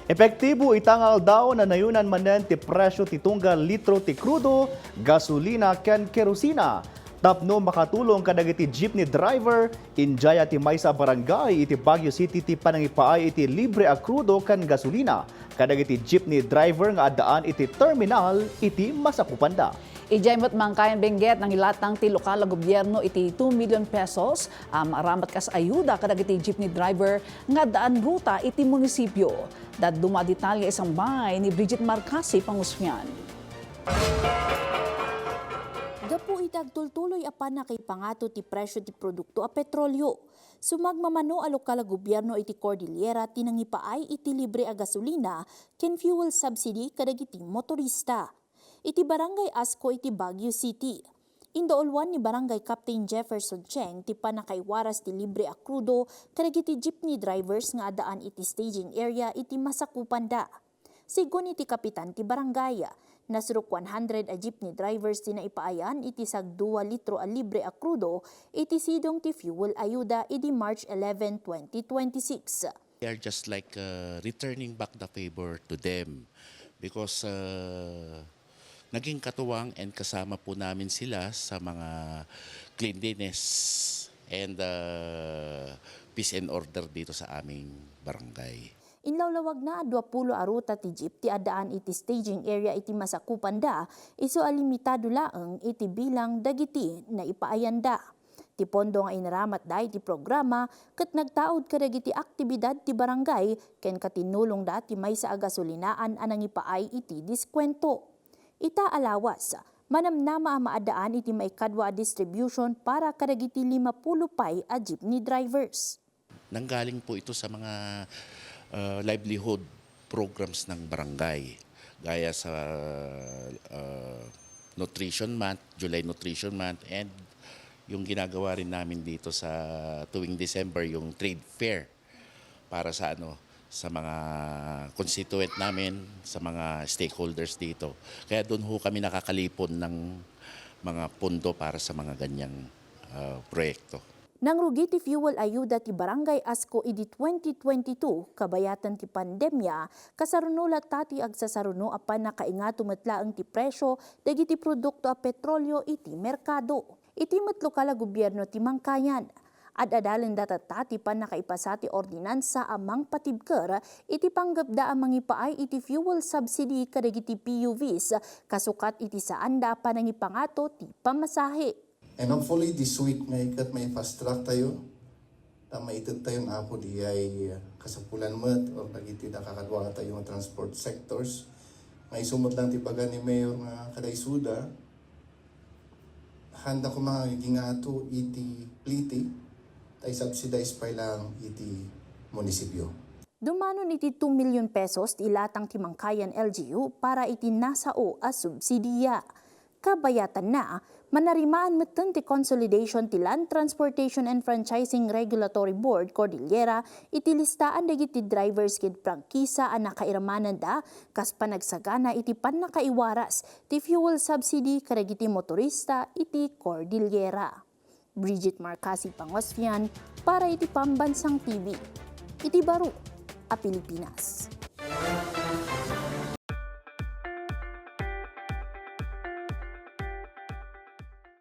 Epektibo itangal daw na nayunan manen ti presyo ti tunggal litro ti krudo, gasolina ken kerosina. Tapno makatulong kadagiti jeepney driver, injaya ti maysa barangay iti Baguio City ti panangipaay iti libre a krudo ken gasolina. Kadagiti jeepney driver nga adaan iti terminal iti masakupanda. Ijay mo't mangkayan benggit ng ilatang ti lokal na gobyerno iti 2 million pesos aramat kas ayuda kadagiti jeepney driver nga daan ruta iti munisipyo. Dad dumaditalya isang bay ni Bridget Marcasi pangusyan. Gapu itag tultuloy apan na kay pangato ti presyo ti produkto a petrolyo. Sumagmamano a lokal a gobyerno iti Cordillera tinangipaay iti libre a gasolina ken fuel subsidy kadagiti motorista. Iti Barangay Asco iti Baguio City. Indoolwan ni Barangay Captain Jefferson Cheng ti panakaiwaras ti libre a krudo kadagiti jeepney drivers nga adaan iti staging area iti masakupanda. Sigon iti kapitan ti barangay, nasurok 100 a jeepney drivers ti naipaayan iti sag 2 litro a libre a krudo iti sidong ti fuel ayuda iti March 11, 2026. They are just like returning back the favor to them because naging katuwang and kasama po namin sila sa mga cleanliness and peace and order dito sa aming barangay. Inlawlawag na 20 aruta ti jeep ti adaan iti staging area iti masakupanda iso a limitado laeng iti bilang dagiti na ipaayanda. Ti pondo nga inaramat da iti programa ket nagtaod kadagiti aktibidad ti barangay ken katinulong da ti maysa a gasolinaan anang ipaay iti diskwento. Ita alawas, manamnama a maadaan iti maikadwa a distribution para kadagiti 50 pay a jeepney drivers. Nanggaling po ito sa mga livelihood programs ng barangay. Gaya sa Nutrition Month, July Nutrition Month, and yung ginagawa rin namin dito sa tuwing December, yung trade fair para sa sa mga constituent namin, sa mga stakeholders dito. Kaya doon ho kami nakakalipon ng mga pondo para sa mga ganyang proyekto. Nang rugi ti fuel ayuda ti Barangay Asco idi 2022, kabayatan ti pandemya, kasaruno tati agsasaruno apan nakainga tumetlaeng ti presyo dagiti produkto a petrolyo iti merkado. Iti met lokal a gobyerno ti Mangkayan. Ad-adalen datatati pan nakaipasati ordinansa amang patibker iti panggapda amang ipaay iti fuel subsidy kadagiti PUVs kasukat iti saanda panangipangato ti pamasahe. And hopefully this week may fast track tayo. Maitid tayo na po di ay kasapulan mat o nagiti nakakadwa tayo ng transport sectors. May sumot lang ti baga ni Mayor nga kadaisuda. Handa ko mga gingato iti pliti tay subsidize pa lang iti munisipyo. Dumanon iti 2 million pesos ti ilatang ti Mangkayan LGU para iti nasao a subsidiya. Kabayatan na, manarimaan metten ti Consolidation ti Land Transportation and Franchising Regulatory Board Cordillera iti listaan dagiti drivers ket prangkisa a nakairamanan da kas panagsagana iti pannakaiwaras ti fuel subsidy kadagiti motorista iti Cordillera. Bridget Marcasi Pangosfian para iti Pambansang TV. Iti Baro a Pilipinas.